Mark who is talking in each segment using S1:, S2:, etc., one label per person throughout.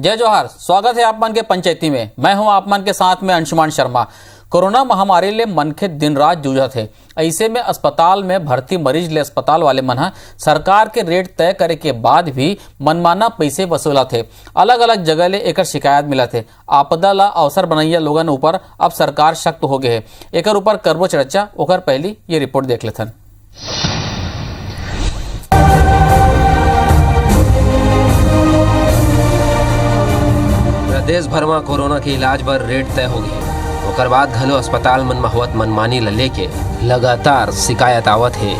S1: जय जोहार। स्वागत है आपमन के पंचायती में। मैं हूं आपमन के साथ में अंशुमान शर्मा। कोरोना महामारी ले मनखे दिन रात जूझत है। ऐसे में अस्पताल में भर्ती मरीज ले अस्पताल वाले मन सरकार के रेट तय करे के बाद भी मनमाना पैसे वसूलत है। अलग अलग जगह ले एकर शिकायत मिलत है। आपदा ला अवसर बनैया लोगन ऊपर अब सरकार सख्त हो गए है। एकर ऊपर करबो चर्चा। ओकर पहली ये रिपोर्ट देख लेथन।
S2: देश भर में कोरोना के इलाज बर रेट तय हो गए। ओकर बाद घलो अस्पताल मन में होवत मनमानी ल लेके लगातार शिकायत आवत है।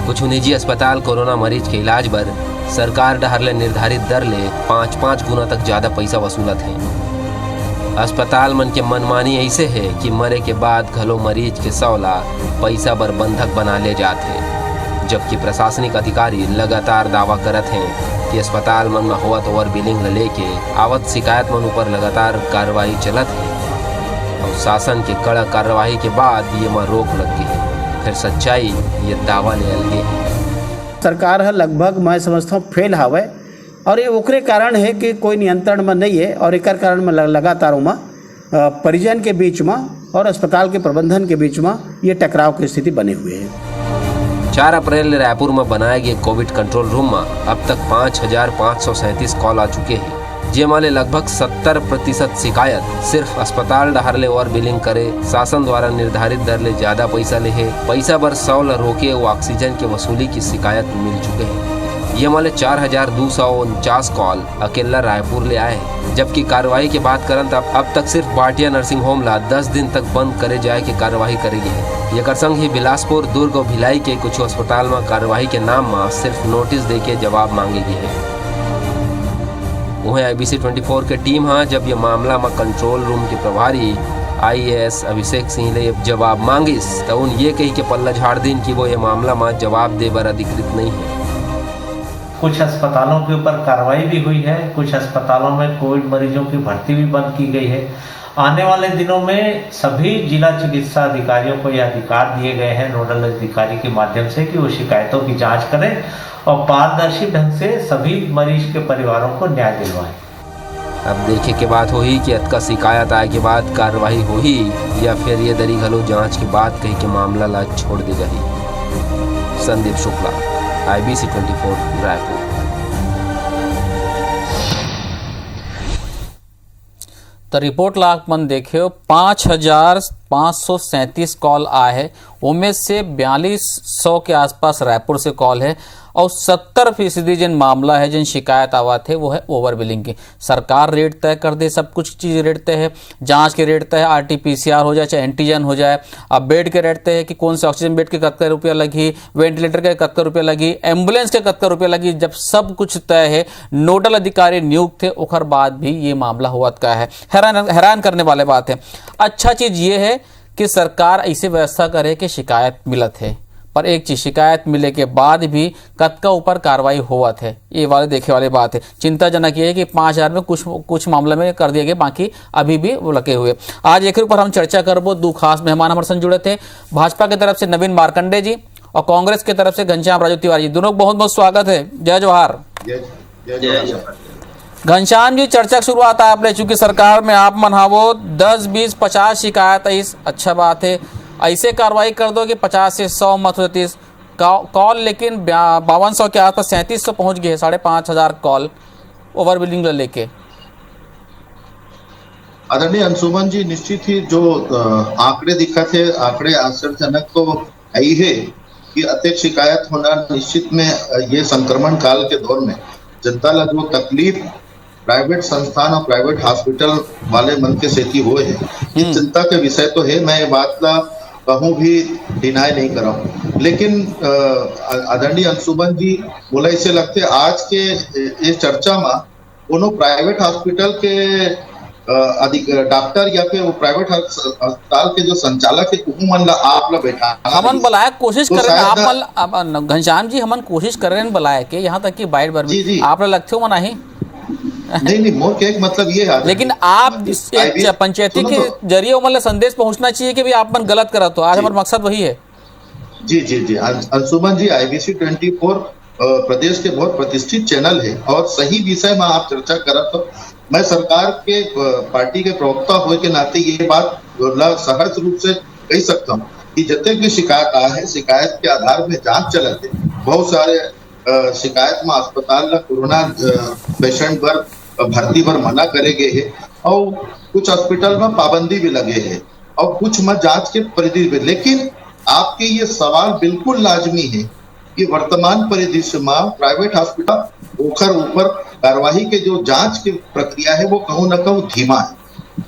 S2: कुछ निजी अस्पताल कोरोना मरीज के इलाज बर सरकार डहर ले निर्धारित दर ले 5-5 गुना तक ज्यादा पैसा वसूलत है। अस्पताल मन के मनमानी ऐसे है कि मरे के बाद घलो मरीज के सौला पैसा बर बंधक बना ले जाते हैं, जबकि प्रशासनिक अधिकारी लगातार दावा करत हैं कि अस्पताल मन में होवत ओवर बिलिंग ल लेके आवत शिकायत मन ऊपर लगातार कार्रवाई चलत है और शासन के कड़क कार्रवाई के बाद ये में रोक लग गई है। फिर सच्चाई ये दावा ले अलगे है।
S3: सरकार है लगभग मैं समझता हूँ फेल हावे और ये ओकरे कारण है कि कोई नियंत्रण में नहीं है और एक कारण में लगातार में परिजन के बीच में और अस्पताल के प्रबंधन के बीच में ये टकराव की स्थिति बने हुए है।
S2: 4 अप्रैल रायपुर में बनाए गए कोविड कंट्रोल रूम में अब तक 5,537 कॉल आ चुके हैं, जेमाले लगभग 70% शिकायत सिर्फ अस्पताल डहर ले और बिलिंग करे, शासन द्वारा निर्धारित दर ले ज्यादा पैसा ले है, पैसा बर 100 ल रोके और ऑक्सीजन के वसूली की शिकायत मिल चुके हैं। ये माले 4,249 कॉल अकेला रायपुर ले आए, जबकि कार्रवाई की बात करन तब अब तक सिर्फ भाटिया नर्सिंग होम ला 10 दिन तक बंद करे जाए की कार्रवाई करेगी है। ये संग ही बिलासपुर, दुर्ग और भिलाई के कुछ अस्पताल में कार्रवाई के नाम में सिर्फ नोटिस दे के जवाब मांगेगी है। वहीं IBC 24 के टीम जब ये मामला में कंट्रोल रूम के प्रभारी IAS अभिषेक सिंह ने जवाब मांगिस तो उन ये कही के पल्ला झाड़ दिन कि वो ये मामला में जवाब दे बर अधिकृत नहीं है।
S4: कुछ अस्पतालों के ऊपर कार्रवाई भी हुई है, कुछ अस्पतालों में कोविड मरीजों की भर्ती भी बंद की गई है। आने वाले दिनों में सभी जिला चिकित्सा अधिकारियों को यह अधिकार दिए गए हैं नोडल अधिकारी के माध्यम से कि वो शिकायतों की जांच करें और पारदर्शी ढंग से सभी मरीज के परिवारों को न्याय दिलवाएं।
S2: अब देखे के बात हो ही कि अतका शिकायत आए के बाद कार्रवाई हो ही या फिर ये दरी घलो जांच के बाद कही के मामला ला छोड़ दी जाही। संदीप शुक्ला, IBC 24 रायपुर।
S1: तो रिपोर्ट लाख मन देखियो 5,537 कॉल आए है, उनमें से 4200 के आसपास रायपुर से कॉल है और 70% जिन मामला है जिन शिकायत आवा थे वो है ओवर बिलिंग की। सरकार रेट तय कर दे, सब कुछ चीज़ रेट तय है, जांच के रेट तय है, RT-PCR हो जाए चाहे एंटीजन हो जाए। अब बेड के रेट तय है कि कौन से ऑक्सीजन बेड के 71 रुपया लगी, वेंटिलेटर के 71 रुपया लगी, एम्बुलेंस के 71 रुपया लगी। जब सब कुछ तय है, नोडल अधिकारी नियुक्त थे, ओकर बाद भी ये मामला हुआ का है। हैरान करने वाले बात है। अच्छा चीज़ ये है कि सरकार ऐसी व्यवस्था करे कि शिकायत मिलत है, पर एक चीज शिकायत मिले के बाद भी कतका ऊपर कार्रवाई हुआ थे, ये वाले देखे वाली बात है। चिंताजनक ये है कि 5,000 में कुछ मामले में कर दिए गए, बाकी अभी भी वो लगे हुए। आज एक ऊपर हम चर्चा करबो। 2 खास मेहमान हमारे संग जुड़े थे। भाजपा की तरफ से नवीन मार्कंडे जी और कांग्रेस की तरफ से घनश्याम राजू तिवारी जी, दोनों बहुत बहुत स्वागत है। जय जोहार। घनश्याम जी, चर्चा की शुरुआत है आपने, चूंकि सरकार में आप मनावो 10, 20, 50 शिकायत आई, अच्छा बात है। ऐसे कार्रवाई कर दो कि 50 से 100 मत होती कॉल, लेकिन 5200 के आसपास 3700 पहुंच गए, 5,500 कॉल ओवर बिलिंग लेके।
S5: आदरणीय अंशुमन जी, निश्चित ही जो आंकड़े दिखा थे, आंकड़े आश्चर्यजनक तो आई है कि अत्यधिक शिकायत होना निश्चित में ये संक्रमण काल के दौर में जनता ला जो तकलीफ प्राइवेट संस्थान और प्राइवेट हॉस्पिटल वाले मन के सेती हुए है, ये चिंता के विषय तो है। मैं ये बात ला कहूँ भी डिनाई नहीं कर रहा हूँ, लेकिन आदरणीय अंशुमन जी बोला, इसे लगते आज के इस चर्चा में कोनो प्राइवेट हॉस्पिटल के डॉक्टर या फिर वो प्राइवेट अस्पताल के जो संचालक है मन ला आप ला बैठा
S1: हमन बुलाए कोशिश कर रहे हैं। आप घनश्याम जी हमन कोशिश कर रहे हैं बुलाए के, यहाँ तक कि बाइट बार भी आप लगते हो मना ही
S5: नहीं मोर के एक मतलब ये है,
S1: लेकिन आप पंचायती के जरिए मतलब संदेश पहुंचना चाहिए कि भी आप मन गलत करा, तो आज हमारा मकसद वही है।
S5: जी जी जी अंशुमन जी, IBC 24 प्रदेश के बहुत प्रतिष्ठित चैनल है और सही विषय में आप चर्चा करत हो। मैं सरकार के पार्टी के प्रवक्ता होने के नाते ये बात सहर्ष रूप से कह सकता हूँ कि जितने भी शिकायत आए हैं, शिकायत के आधार में जांच चलते, बहुत सारे शिकायत में अस्पताल में कोरोना पेशेंट पर भर्ती पर मना करे गए है और कुछ हॉस्पिटल में पाबंदी भी लगे है और कुछ में जांच के परिधि में। लेकिन आपके ये सवाल बिल्कुल लाजमी है कि वर्तमान परिदृश्य में प्राइवेट हॉस्पिटल ओखर ऊपर कार्यवाही के जो जांच की प्रक्रिया है वो कहूँ न कहूँ धीमा है।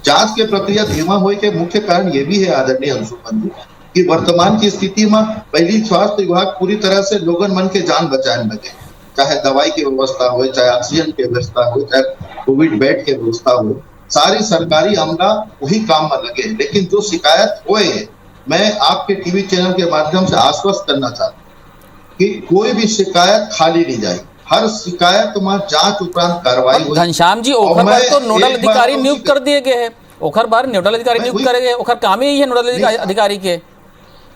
S5: जांच के प्रक्रिया धीमा होने के मुख्य कारण ये भी है आदरणीय अंशुमन जी कि वर्तमान की स्थिति में पहली स्वास्थ्य विभाग पूरी तरह से लोगन मन के जान बचाने लगे, चाहे दवाई की व्यवस्था हो, चाहे ऑक्सीजन की व्यवस्था हो, चाहे कोविड बेड की व्यवस्था हो, सारी सरकारी अमला वही काम में लगे। लेकिन जो शिकायत हुए है, मैं आपके टीवी चैनल के माध्यम से आश्वस्त करना चाहता हूँ कि कोई भी शिकायत खाली नहीं जाएगी, हर शिकायत में जांच उपरांत कार्रवाई होगी।
S1: घनश्याम जी, ओखर बार तो नोडल अधिकारी नियुक्त कर दिए गए हैं, ओखर बार नोडल अधिकारी नियुक्त करे गए, ओखर काम ही यही है नोडल अधिकारी के।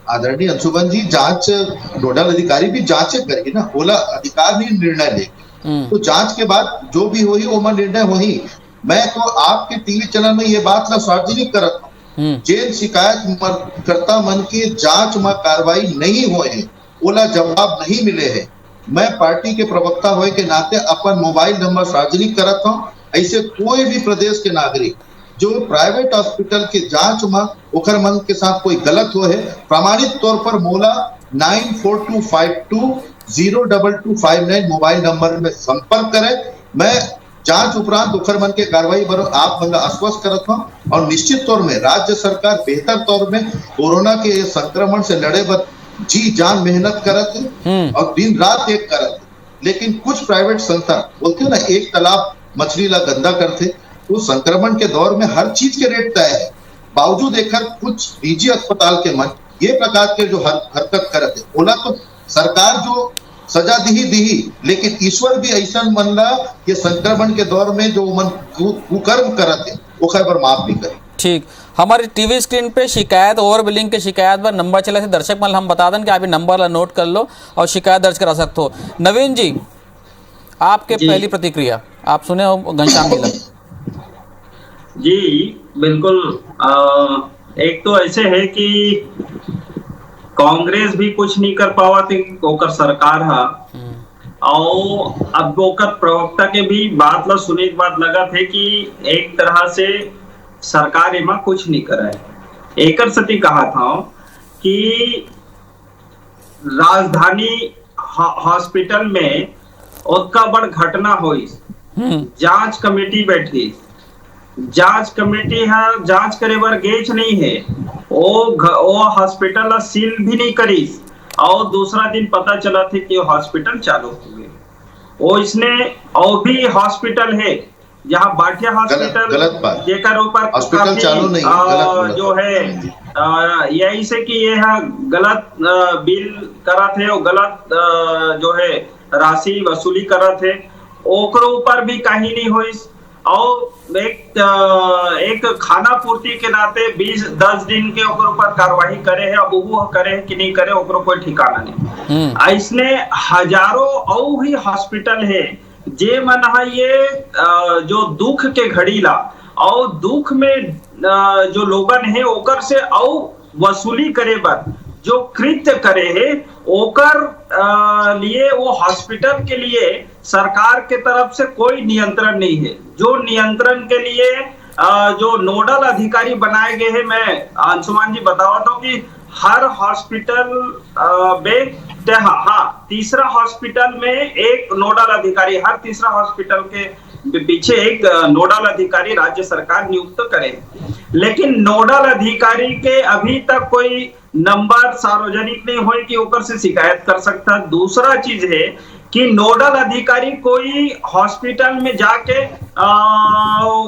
S5: आदरणीय अंशुमन जी, जांच नोडल अधिकारी भी जांच करेगी ना, बोला अधिकार नहीं निर्णय लेगी, तो जांच के बाद जो भी हुई वो निर्णय हुई। मैं तो आपके टीवी चैनल में ये बात ना सार्वजनिक करता हूँ, जेल शिकायत करता मन की जांच में कार्रवाई नहीं हुए है, ओला जवाब नहीं मिले है, मैं पार्टी के प्रवक्ता होए के नाते अपन मोबाइल नंबर सार्वजनिक करता हूँ। ऐसे कोई भी प्रदेश के नागरिक जो प्राइवेट हॉस्पिटल की जांच में ओखर मन के साथ कोई गलत हो है, प्रमाणित तौर पर मोला 9422502259 मोबाइल नंबर में संपर्क करे। मैं जांच उपरांत ओखर मन के कार्रवाई पर आप मंगा आश्वस्त करता हूँ और निश्चित तौर में राज्य सरकार बेहतर तौर में कोरोना के संक्रमण से लड़े बर जी जान मेहनत करत है और दिन रात एक करत है। लेकिन कुछ प्राइवेट संस्था बोलते हो ना, एक तालाब मछली ला गंदा करते, तो संक्रमण के दौर में हर चीज के रेट तय है, बावजूद एक कुछ निजी अस्पताल के मन ये प्रकार के जो हरकत करते, बोला तो सरकार जो सजा दी, लेकिन ईश्वर भी ऐसा मन ला ये संक्रमण के दौर में जो मन कुकर्म करते वो खैर माफ भी करे।
S1: ठीक, हमारी टीवी स्क्रीन पे शिकायत ओवर बिलिंग की शिकायत पर नंबर चला थे, दर्शक मल हम बता दें कि आप नंबर ला नोट कर लो और शिकायत दर्ज करा सकते हो। नवीन जी, आपके पहली प्रतिक्रिया आप सुने हो घनश्याम जी लग?
S6: जी बिल्कुल, एक तो ऐसे है कि कांग्रेस भी कुछ नहीं कर पावा थी, ओकर सरकार है और अब ओकर प्रवक्ता के भी बात ला सुने के बाद लगा थे कि एक तरह से सरकार एमा कुछ नहीं करे। एकर सती कहा था कि राजधानी हॉस्पिटल में उसका बड़ घटना हुई, जांच कमेटी बैठी, जांच कमेटी है जांच करे बर गेज नहीं है, वो हॉस्पिटल सील भी नहीं करी और दूसरा दिन पता चला था कि हॉस्पिटल चालू हो गए। वो इसने और भी हॉस्पिटल है जहाँ बाटिया हॉस्पिटल जेकर ऊपर
S5: हॉस्पिटल चालू नहीं है,
S6: जो है यही से कि ये गलत बिल करा थे और गलत जो है राशि वसूली करा थे, ओकरो ऊपर भी कहीं नहीं हुई और एक खाना पूर्ति के नाते 20-10 दिन के ऊपर कार्रवाई करे है। अब वो करे है कि नहीं करे ओकरो कोई ठिकाना नहीं। इसने हजारों और ही हॉस्पिटल है जे मन ये जो दुख के घड़ी ला और दुख में जो लोगन है ओकर से और वसूली करे बर जो कृत्य करे है ओकर लिए वो हॉस्पिटल के लिए सरकार के तरफ से कोई नियंत्रण नहीं है। जो नियंत्रण के लिए जो नोडल अधिकारी बनाए गए हैं, मैं अंशुमान जी बताता हूँ कि हर हॉस्पिटल में तीसरा हॉस्पिटल में एक नोडल अधिकारी, हर तीसरा हॉस्पिटल के पीछे एक नोडल अधिकारी राज्य सरकार नियुक्त करे, लेकिन नोडल अधिकारी के अभी तक कोई नंबर सार्वजनिक नहीं हुए कि ऊपर से शिकायत कर सकता। दूसरा चीज है कि नोडल अधिकारी कोई हॉस्पिटल में जाके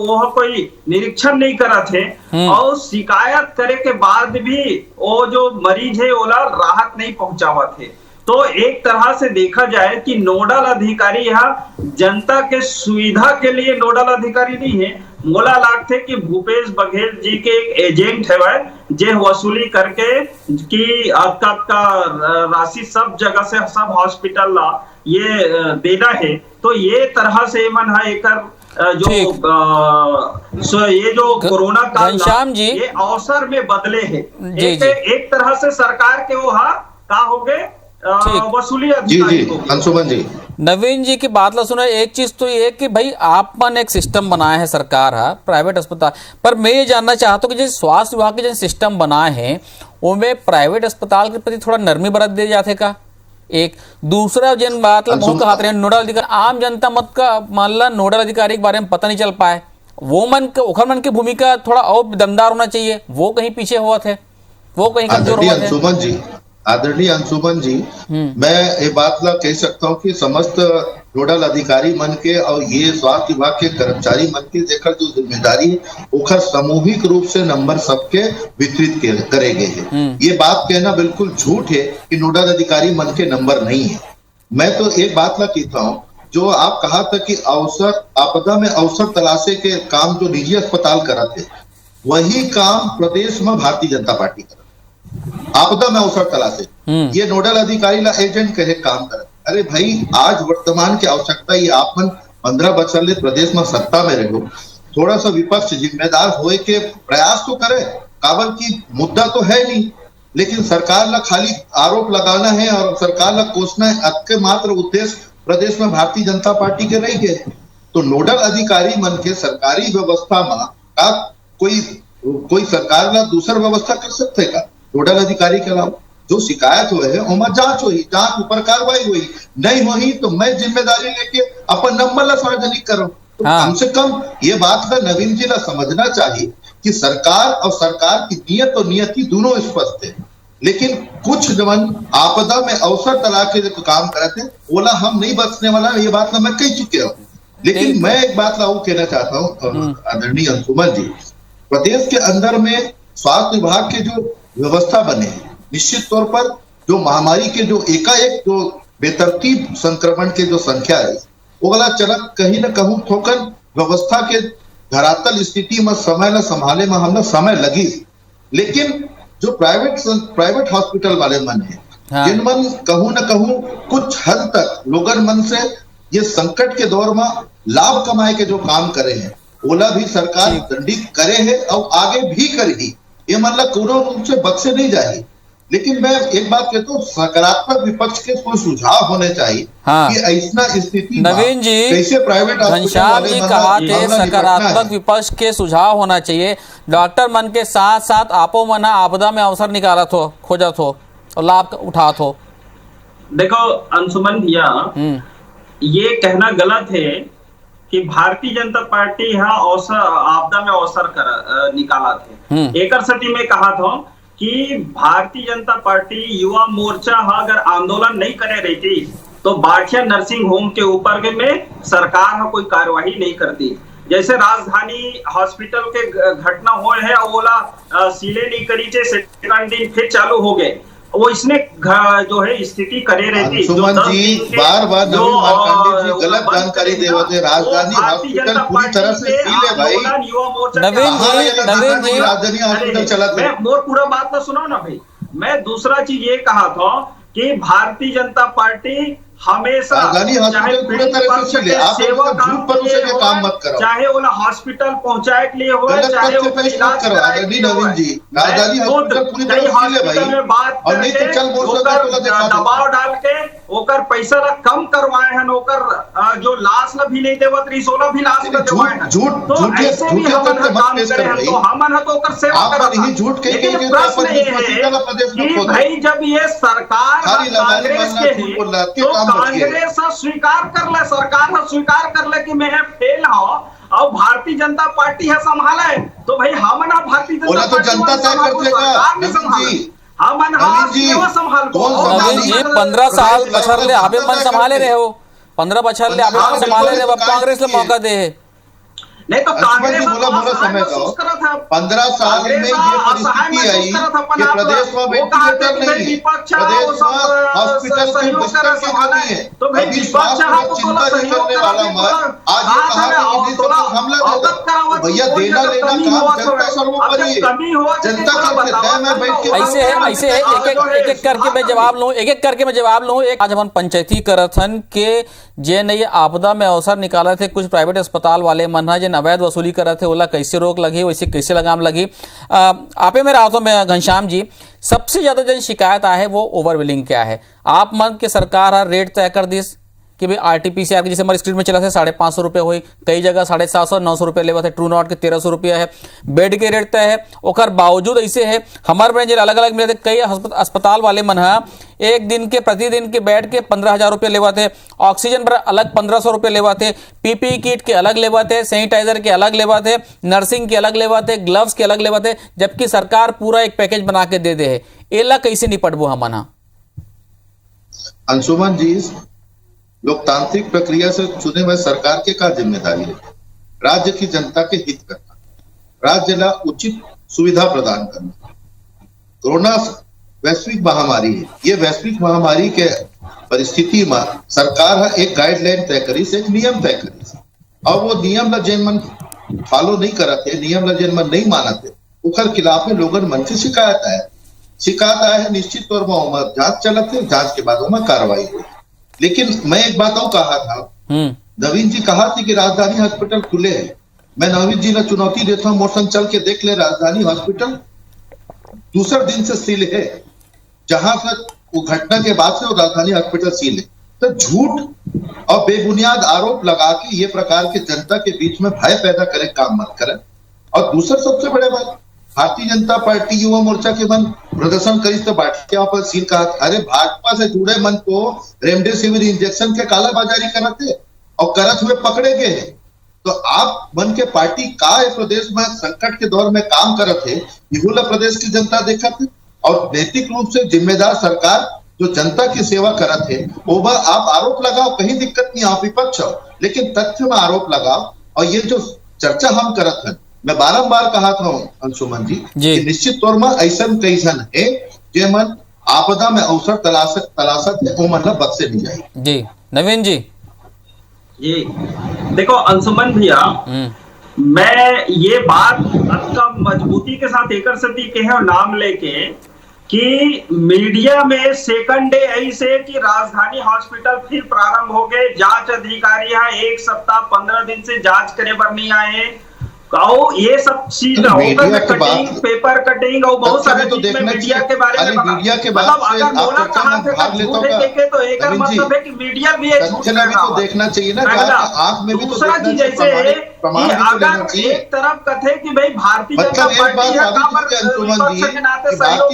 S6: वो कोई निरीक्षण नहीं करा थे और शिकायत करे के बाद भी वो जो मरीज है ओला राहत नहीं पहुंचावा थे। तो एक तरह से देखा जाए कि नोडल अधिकारी यहाँ जनता के सुविधा के लिए नोडल अधिकारी नहीं है। मोला लागते कि भूपेश बघेल जी के एक एजेंट है वह जे वसूली करके कि आपका राशि सब जगह से सब हॉस्पिटल ला ये देना है, तो ये तरह से मन है एकर जो ये जो कोरोना काल
S1: घनश्याम जी,
S6: ये अवसर में बदले है।
S1: जी,
S6: एक तरह से सरकार के वो का हो गए वसूली
S5: जी
S6: अधिकारी
S5: जी अंशुमन जी
S1: नवीन जी की बात ला सुना। एक चीज तो ये कि भाई आपने एक सिस्टम बनाया है सरकार प्राइवेट अस्पताल पर, मैं ये जानना चाहता हूँ कि जैसे स्वास्थ्य विभाग के जो सिस्टम बनाए हैं उनमें प्राइवेट अस्पताल के प्रति थोड़ा नरमी बरत दे जाते का। एक दूसरा जिन बात बहुत कहा रहे नोडल अधिकारी, आम जनता मत का मान ला नोडल अधिकारी के बारे में पता नहीं चल पाए, वो मन की भूमिका थोड़ा और दमदार होना चाहिए, वो कहीं पीछे हुआ थे, वो कहीं कमजोर हुआ थे।
S5: आदरणीय अंशुमन जी, मैं ये बात ला कह सकता हूँ कि समस्त नोडल अधिकारी मन के और ये स्वास्थ्य विभाग के कर्मचारी मन के जेकर जो जिम्मेदारी है ओखर सामूहिक रूप से नंबर सबके वितरित करे गए हैं। ये बात कहना बिल्कुल झूठ है कि नोडल अधिकारी मन के नंबर नहीं है। मैं तो एक बात ला कहता हूँ, जो आप कहा था कि अवसर आपदा में अवसर तलाशे के काम जो निजी अस्पताल करा थे, वही काम प्रदेश में भारतीय जनता पार्टी करा। आपदा में अवसर तलाशे ये नोडल अधिकारी ला एजेंट कहे काम करे। अरे भाई, आज वर्तमान की आवश्यकता ये आप 15 बच्चों प्रदेश में सत्ता में रहो, थोड़ा सा विपक्ष जिम्मेदार होए के प्रयास तो करे। काबल की मुद्दा तो है नहीं, लेकिन सरकार ला खाली आरोप लगाना है और सरकार ला कोसना है, आपके मात्र उद्देश्य प्रदेश में भारतीय जनता पार्टी के रही गए। तो नोडल अधिकारी मन के सरकारी व्यवस्था में का कोई सरकार ला दूसर व्यवस्था कर सकते का? नोडल अधिकारी के अलावा जो शिकायत हुए है उमा जांच हुई, जांच ऊपर कार्रवाई हुई, नहीं हुई तो मैं जिम्मेदारी लेके अपन नंबर ला सार्वजनिक करूं। तो कम से कम ये बात का नवीन जी ला समझना चाहिए कि सरकार और सरकार की नियत और नियति दोनों स्पष्ट है, लेकिन कुछ जवन आपदा में अवसर तलाश के काम करते हैं ओला हम नहीं बचने वाला, ये बात मैं कह चुके हूँ। लेकिन मैं एक बात ला कहना चाहता हूँ आदरणीय अंशुमन जी, प्रदेश के अंदर में स्वास्थ्य विभाग के जो व्यवस्था बने, निश्चित तौर पर जो महामारी के जो एकाएक जो बेतरतीब संक्रमण के जो संख्या है वो वाला चलक कहीं न कहूं ठोकर व्यवस्था के धरातल स्थिति में समय न संभाले में हमने समय लगी। लेकिन जो प्राइवेट हॉस्पिटल वाले मन है जिन मन कहूं न कहूं कुछ हद तक लोगन मन से ये संकट के दौर में लाभ कमाए के जो काम करे हैं, ओला भी सरकार दंडित करे है और आगे भी करेगी। ये मतलब पूर्ण रूप से बख्शे नहीं जाएगी। लेकिन मैं एक बात कहता हूँ, सकारात्मक विपक्ष के कोई सुझाव होने चाहिए कि ऐसा स्थिति
S1: नवीन जी,
S5: कैसे प्राइवेट
S1: घनश्याम जी कहा थे सकारात्मक विपक्ष के सुझाव होना चाहिए। डॉक्टर मन के साथ साथ आपो मना आपदा में अवसर निकाला थो, खोजा थो और लाभ उठा थो।
S6: देखो अंशुमन भैया, ये कहना गलत है कि भारतीय जनता पार्टी यहाँ अवसर आपदा में अवसर निकाला थे। एक सती में कहा था कि भारतीय जनता पार्टी युवा मोर्चा अगर आंदोलन नहीं करे रही थी तो बाठिया नर्सिंग होम के ऊपर में सरकार कोई कार्यवाही नहीं करती। जैसे राजधानी हॉस्पिटल के घटना हो है, ओला सीले नहीं करी थे, सेकंड दिन फिर चालू हो गए, वो इसने जो है स्थिति करे रहती।
S5: अंशुमन जी बार-बार नवीन मार्कंडे जी गलत जानकारी देवते, राजधानी हॉस्पिटल पूरी तरह से सील है भाई।
S1: नवीन जी
S5: राजधानी हॉस्पिटल चला था।
S6: मैं मोर पूरा बात तो सुनो ना भाई। मैं दूसरा चीज ये कहा था कि भारतीय जनता पार्टी हमेशा
S5: चाहे पूरे तरह से चले, आप झूठ भरोसे के काम मत करो,
S6: चाहे वो हॉस्पिटल पहुंचाए के लिए हो, चाहे वो इलाज
S5: करवाए नवीन जी, राजधानी हॉस्पिटल पूरी तरह से चले भाई। और नहीं तो चल बोल सकते
S6: दबाव डाल के ओकर पैसा ला कम करवाए हैं, ओकर जो लाश ला भी नहीं देवत रही, सोला भी लाश ला देवाए हैं। तो ऐसे भी हमन काम करे हैं, तो हमन तो ओकर सेवा करत हैं।
S5: झूठ कह के
S6: प्रश्न ये है कि भाई जब ये सरकार कांग्रेस के है तो कांग्रेस स्वीकार कर ले, सरकार स्वीकार कर ले कि मैं फेल हूं और भारतीय जनता पार्टी है संभाले, तो भाई हम ना भारतीय जनता
S5: तो जनता तय करते
S1: नवीन जी 15 साल पछड़ले आबे मन संभाले रहे हो, 15 बछड़ले आबे मन संभाले रहे, अब कांग्रेस ले मौका दे है।
S6: नहीं तो
S5: अंशुमन जी
S6: कांग्रेस
S5: बोला मोला समय का 15 साल में ये परिस्थिति आई कि प्रदेश में वेंटिलेटर नहीं है, प्रदेश में हॉस्पिटल के बिस्तर की कमी है, अभी स्वास्थ्य में चिंता नहीं करने वाला मैं आज ये कहा कि मोदी सब कुछ हमला दे दो, भैया देना लेना काम जनता सर्वोपरि है, जनता करते तय में बैठ के
S1: ऐसे है एक एक करके मैं जवाब लूं, एक एक करके मैं जवाब लूं। एक आज हम पंचायती करत हन के जे नई आपदा में अवसर निकाला थे कुछ प्राइवेट अस्पताल वाले मन है जिन अवैध वसूली करत थे, ओला कैसे रोक लगी, वैसे कैसे लगाम लगी। आपे में रहा मैं घनश्याम जी, सबसे ज्यादा जन शिकायत आए वो ओवर बिलिंग क्या है। आप मन के सरकार हर रेट तय कर दी कि भाई RT-PCR के जैसे हमारे स्क्रीन में चला थे 550 रुपये हुई, कई जगह 750 900 रुपये लेवा थे, ट्रू नॉट के 1300 रुपया है, बेड के रेट तय है। ओकर बावजूद ऐसे है हमारे में जो अलग अलग मिले थे कई अस्पताल वाले मन एक दिन के प्रतिदिन के बेड के 15,000 रुपये लेवा थे, ऑक्सीजन पर अलग 1500 रुपये लेवा थे, PPE किट के अलग लेवा थे, सैनिटाइजर के अलग लेवा थे, नर्सिंग के अलग लेवा थे, ग्लव्स के अलग लेवा थे, जबकि सरकार पूरा एक पैकेज बना के दे है। एला कैसे निपटबो हमन?
S5: अंशुमन जी, लोकतांत्रिक प्रक्रिया से चुने हुए सरकार के क्या जिम्मेदारी है? राज्य की जनता के हित करना, राज्य ला उचित सुविधा प्रदान करना। कोरोना वैश्विक महामारी है, ये वैश्विक महामारी के परिस्थिति में सरकार एक गाइडलाइन तय करी से, एक नियम तय करी, और वो नियम ला जेन मन फॉलो नहीं करते, नियम ला जेन मन नहीं मानते, उखर खिलाफ में लोगन मन से शिकायत आया है। निश्चित तौर पर जांच चलत है, जांच के बाद में कार्रवाई हुई। लेकिन मैं एक बात और कहा था, नवीन जी कहा थी कि राजधानी हॉस्पिटल खुले है। मैं नवीन जी ने चुनौती देता हूँ, मोशन चल के देख ले, राजधानी हॉस्पिटल दूसरे दिन से सील है, जहां से वो घटना के बाद से वो राजधानी हॉस्पिटल सील है। तो झूठ और बेबुनियाद आरोप लगा के ये प्रकार के जनता के बीच में भय पैदा करे काम मत करें। और दूसरा सबसे बड़े बात, भारतीय जनता पार्टी युवा मोर्चा के मन प्रदर्शन करी तो भाटिया पर सील कहा, अरे भाजपा से जुड़े मन को रेमडेसिविर इंजेक्शन के कालाबाजारी करते और करत हुए पकड़े गए। तो आप मन के पार्टी का प्रदेश में संकट के दौर में काम करत है, इहुला प्रदेश की जनता देखत है। और नैतिक रूप से जिम्मेदार सरकार जो जनता की सेवा करत है, वो आप आरोप लगाओ, कहीं दिक्कत नहीं, आप विपक्ष हो, लेकिन तथ्य में आरोप लगाओ। और ये जो चर्चा हम करत है, मैं बारंबार कहा था अंशुमन जी कि निश्चित तौर में ऐसा कैसन है जे मन आपदा में अवसर तलाशत है, वो मतलब बख्शे नहीं जाए।
S1: जी नवीन जी।
S6: देखो अंशुमन भैया, मैं ये बात आपका मजबूती के साथ एकर सती के है नाम लेके कि मीडिया में सेकंड डे ऐसे कि राजधानी हॉस्पिटल फिर प्रारंभ हो गए, जांच अधिकारी यहाँ 1 सप्ताह 15 दिन से जांच करे पर नहीं आए, ये सब चीज कटिंग, पेपर कटिंग और बहुत सारे तो मीडिया के बारे में मतलब अगर बोला कहा थे तो एक मतलब है कि मीडिया भी
S5: तो देखना चाहिए ना, आंख में भी तो
S6: दूसरा चीज ऐसे है कि अगर एक तरफ कथे कि भाई भारतीय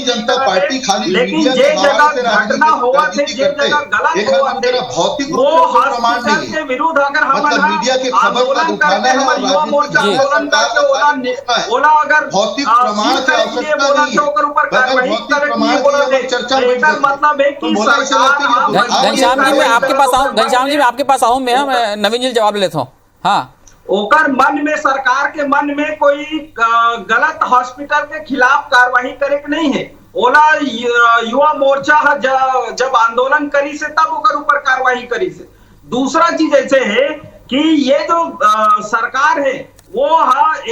S6: जनता पार्टी खाली, लेकिन जे जगह घटना हुआ थे, जे जगह गलत हुआ थे, वो हॉस्पिटल के विरुद्ध अगर हम
S5: मीडिया की खबर को उठाना है,
S6: युवा मोर्चा ओला अगर
S5: भौतिक प्रमाण की आवश्यकता नहीं है, चर्चा
S6: मतलब है कि
S1: घनश्याम जी मैं आपके पास आऊं मैं नवीन जी जवाब लेता हूँ। हाँ,
S6: ओकर मन में, सरकार के मन में कोई गलत हॉस्पिटल के खिलाफ कार्रवाई करे के नहीं है। ओला युवा मोर्चा जब आंदोलन करी से तब ओकर ऊपर कार्रवाई करी से। दूसरा चीज ऐसे है कि ये जो सरकार है वो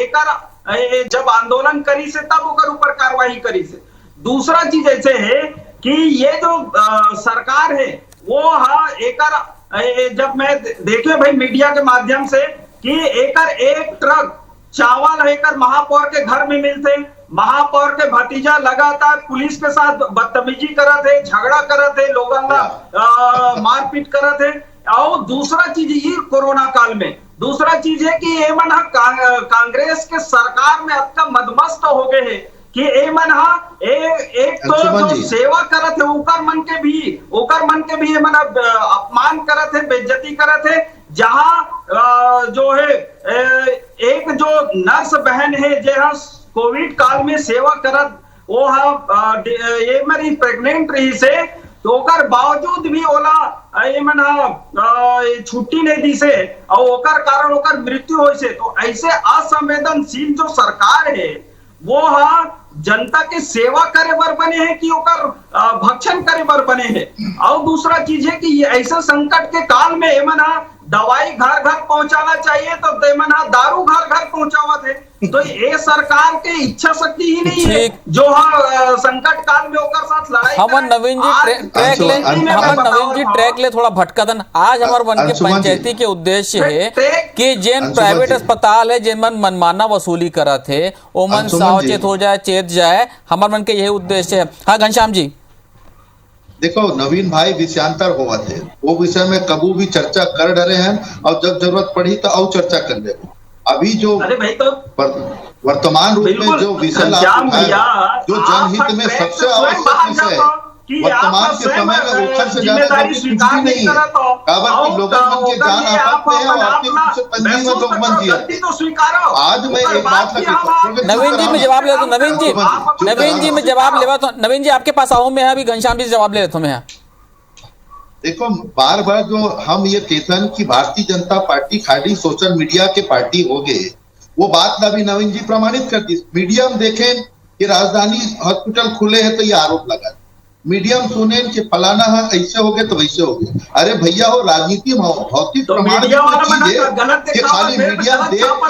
S6: एकर जब आंदोलन करी से तब ओकर ऊपर कार्रवाई करी से। दूसरा चीज ऐसे है कि ये जो सरकार है वो एकर जब मैं देखे भाई मीडिया के माध्यम से कि एकर एक ट्रक चावल एकर महापौर के घर में मिलते, महापौर के भतीजा लगातार पुलिस के साथ बदतमीजी करत है, झगड़ा करत है, लोगों का मारपीट करत है। और दूसरा चीज ये कोरोना काल में दूसरा चीज है कि ये मन कांग्रेस के सरकार में अब तक मदमस्त हो गए है कि ये मन एक तो जो सेवा करत है ओकर मन के भी ये मन अपमान करत है, बेइज्जती करत है। जहां जो है एक जो नर्स बहन है जहां कोविड काल में सेवा करत वो ये मेरी प्रेग्नेंट रही से तो ओकर बावजूद भी ओला ये मना छुट्टी नहीं दी से और ओकर कारण ओकर मृत्यु होई से। तो ऐसे असंवेदनशील जो सरकार है वो जनता के सेवा करे बर बने हैं कि ओकर भक्षण करे बर बने हैं। और दूसरा चीज है कि ऐसे संकट के काल में एमन दवाई घर घर पहुंचाना चाहिए तो एमन दारू घर घर पहुंचावत है। तो ये सरकार के इच्छा शक्ति ही नहीं है जो संकट काल में ओकर साथ लड़ाई
S1: हमन नवीन जी ट्रैक ले थोड़ा भटका दन। आज हमारे वन के पंचायती के उद्देश्य है कि जिन प्राइवेट अस्पताल है जिनमन मनमाना वसूली करत है वो मन सावचेत हो जाए, चेत जाए। हमारे मन के यही उद्देश्य है। हाँ घनश्याम जी,
S5: देखो नवीन भाई विषयांतर हुआ थे, वो विषय में कबू भी चर्चा कर डरे हैं और जब जरूरत पड़ी तो और चर्चा कर ले। अभी जो वर्तमान रूप में जो विषय जो जनहित में सबसे आवश्यक विषय है वर्तमान के समय में उखड़ से ज्यादा कुछ नहीं है। काबर की लोगों मन के जान आफत में है और आपके कुछ से पंजी में लोग मन जिया। आज मैं एक बात
S1: नवीन जी में जवाब ले तो नवीन जी में जवाब लेवा तो नवीन जी आपके पास आओ मैं अभी घनश्याम जी से जवाब ले रहा हूं मैं।
S5: देखो बार बार जो हम ये कहते हैं कि भारतीय जनता पार्टी खाली सोशल मीडिया के पार्टी हो गए, वो बात अभी नवीन जी प्रमाणित कर दी। मीडियम देखें कि राजधानी हॉस्पिटल खुले हैं तो ये आरोप लगा, मीडियम सुने कि फलाना है ऐसे हो गए तो वैसे हो गए। अरे भैया हो राजनीति में भौतिक प्रमाण कि खाली मीडियम देख के ही आप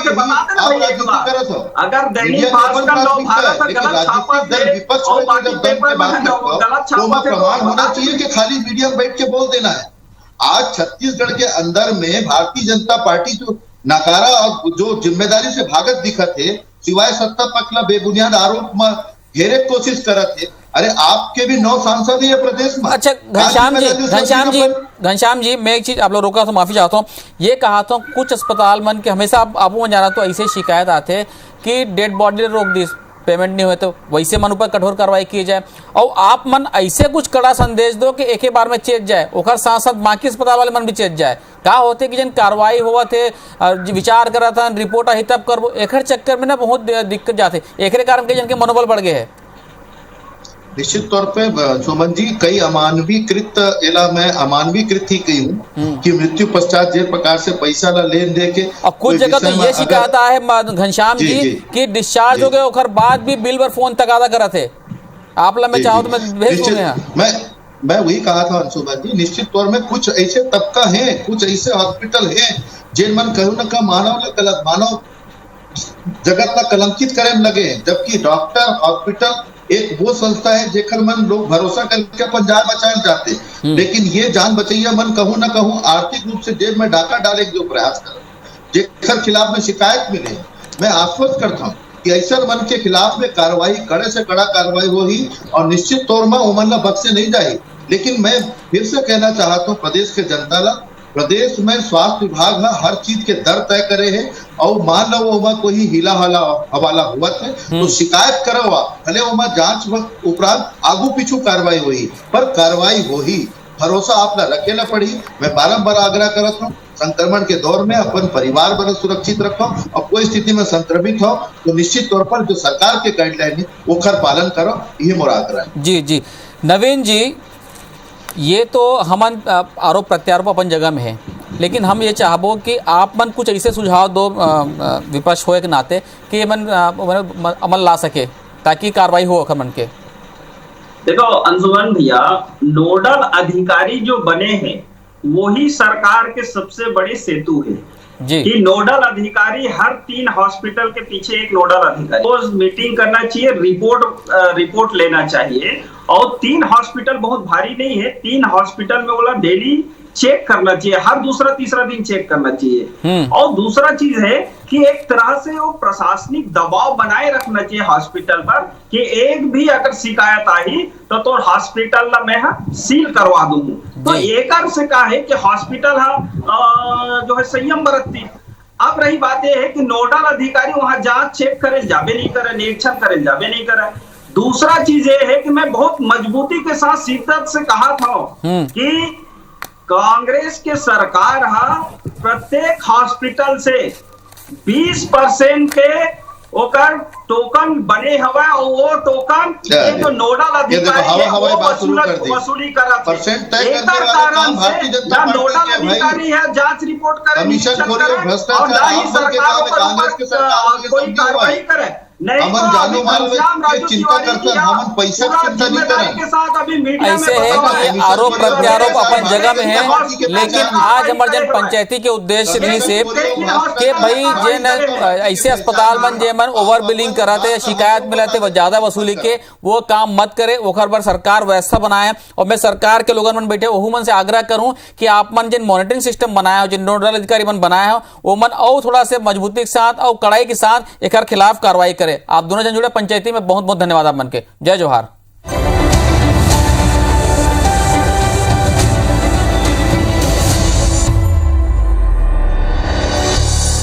S5: राजनीति करत हो।
S6: अगर
S5: मीडिया अपन प्राथमिकता है लेकिन राजनीतिक दल विपक्ष में जब दल के बात करते हो तो प्रमाण होना चाहिए कि खाली मीडियम बैठ के बोल देना है। आज छत्तीसगढ़ के अंदर में भारतीय जनता पार्टी जो नकारा और जो जिम्मेदारी से भागत दिखत है सिवाय सत्ता पक्ष बेबुनियाद आरोप में घेरे कोशिश करत है। अरे आपके भी 9 सांसद है प्रदेश में। अच्छा
S1: घनश्याम जी मैं एक चीज आप लोग रोका तो माफी चाहता हूँ। ये कहा था कुछ अस्पताल मन के हमेशा आपको जाना तो ऐसे शिकायत आते कि डेड बॉडी रोक दी, पेमेंट नहीं हुए तो वैसे मन ऊपर कठोर कार्रवाई की जाए। और आप मन ऐसे कुछ कड़ा संदेश दो कि एक ही बार में चेत जाए ओकर साथ साथ बाकी अस्पताल वाले मन भी चेत जाए। का होते कि जन कार्रवाई हुआ थे विचार करा था रिपोर्ट आई तब कर एक चक्कर में ना बहुत दिक्कत जाते एक कारण के जन के मनोबल बढ़ गए है।
S5: निश्चित तौर पे सुमन जी कई अमानवीकृत मैं अमानवीकृत ही कही हूँ कि मृत्यु पश्चात जिस प्रकार से पैसा ला लेन दे के
S1: और कुछ जगह तो ये शिकायत है घनश्याम जी कि डिस्चार्ज हो गए और बाद भी बिल पर फोन तकादा करा थे आप ला मैं चाहो तो मैं भेज दूंगा।
S5: मैं वही कहा था सुमन जी निश्चित तौर में कुछ ऐसे तबका है कुछ ऐसे हॉस्पिटल है जिन मन कहूँ न का मानव जगत का कलंकित करे लगे, जबकि डॉक्टर हॉस्पिटल एक वो संस्था है जेकर मन लोग भरोसा करके अपन जान बचाना चाहते लेकिन ये जान बचैया मन कहूँ न कहूँ आर्थिक रूप से जेब में डाका डाले जो प्रयास कर जेकर खिलाफ में शिकायत मिले। मैं आश्वस्त करता हूँ कि ऐसा मन के खिलाफ में कार्रवाई कड़े से कड़ा कार्रवाई होगी और निश्चित तौर में उमन बख्शे नहीं जाए। लेकिन मैं फिर से कहना चाहता हूँ प्रदेश के जनता ला प्रदेश में स्वास्थ्य विभाग हर चीज के दर तय करे है और मान लो वो कोई हिला हवाला हुआ है तो शिकायत करो भले वो जांच उपरांत आगू पीछू कार्रवाई हुई पर कार्रवाई हो ही भरोसा आप रखे ला पड़ी। मैं बारम्बार आग्रह करता हूँ संक्रमण के दौर में अपन परिवार बड़ा सुरक्षित रखो और कोई स्थिति में संक्रमित हो तो निश्चित तौर पर जो सरकार के गाइडलाइन है वो पालन करो, ये मोर आग्रह है।
S1: जी नवीन जी ये तो हमन आरोप प्रत्यारोप अपन जगह में है लेकिन हम ये चाहबो कि आप मन कुछ ऐसे सुझाव दो विपक्ष होए के नाते कि मन अमल ला सके ताकि कार्रवाई हो मन के।
S6: देखो अंशुमन भैया नोडल अधिकारी जो बने हैं वही सरकार के सबसे बड़े सेतु है जी कि नोडल अधिकारी हर 3 हॉस्पिटल के पीछे एक नोडल अधिकारी रोज मीटिंग करना चाहिए, रिपोर्ट लेना चाहिए। और 3 हॉस्पिटल बहुत भारी नहीं है, 3 हॉस्पिटल में बोला डेली चेक करना चाहिए, हर दूसरा तीसरा दिन चेक करना चाहिए। और दूसरा चीज है कि एक तरह से वो प्रशासनिक दबाव बनाए रखना चाहिए हॉस्पिटल पर कि एक भी अगर शिकायत आई तो हॉस्पिटल मैं सील करवा दूंगा। तो एक से कहा है कि हॉस्पिटल जो है संयम बरतती। अब रही बात यह है कि नोडल अधिकारी वहां जांच चेक करे जाबे नहीं करे, निरीक्षण करे जाबे नहीं करे। दूसरा चीज ये है कि मैं बहुत मजबूती के साथ शिद्दत से कहा था कि कांग्रेस के सरकार प्रत्येक हॉस्पिटल से 20% के ओकर टोकन बने हवा और वो टोकन ये जो नोडल अधिकारी
S5: हवा
S6: है
S5: हवाई
S6: वो
S5: बात शुरू कर दी।
S6: वसूली करत है।
S5: परसेंट तय करने
S6: एकर
S5: वाला
S6: कारण
S5: काम भारतीय
S6: से
S5: जनता
S6: ना
S5: पार्टी
S6: नोडल
S5: के भाई।
S6: अधिकारी है जांच रिपोर्ट करे,
S5: कमीशन
S6: निरीक्षण
S5: खोरी और
S6: करे,
S5: भ्रष्टाचार
S6: और ना ही
S5: आम बन के
S6: सरकार
S5: काम है,
S6: ऊपर
S5: कांग्रेस के सरकार में ये
S6: कोई
S5: सब नहीं हुआ है।
S6: कार्रवाई करे। नहीं
S5: हमन
S6: तो
S5: जानू
S6: अभी
S5: माल
S6: घनश्याम
S5: के
S6: राजू
S5: चिंता
S6: तिवारी
S5: करता,
S6: जी
S5: हमन पैसा
S6: पूरा
S5: चिंता नहीं
S6: जिम्मेदारी
S5: करन।
S6: के साथ अभी मीडिया में
S1: ऐसे है
S6: बतावा
S1: कि ये
S5: है।
S1: आरोप प्रत्यारोप अपन जगह में है,
S5: भारतीय के
S1: लेकिन
S5: पहचान
S1: आज हमर जन पंचायती के उद्देश्य रही से कि भाई जेन ऐसे अस्पताल मन जे मन ओवर बिलिंग कराते, शिकायत मिलते वो ज्यादा वसूली के वो काम मत करे, ओकर पर सरकार व्यवस्था बनाए। और मैं सरकार के लोगन मन बैठे ओहू मन से आग्रह करूं कि आप मन जिन मॉनिटरिंग सिस्टम बनाया हो, जिन नोडल अधिकारी मन बनाया हो, वो मन और थोड़ा से मजबूती के साथ और कड़ाई के साथ एक खिलाफ कार्रवाई करे। आप दोनों जन जुड़े पंचायती में बहुत बहुत धन्यवाद आप मन के। जय जोहार।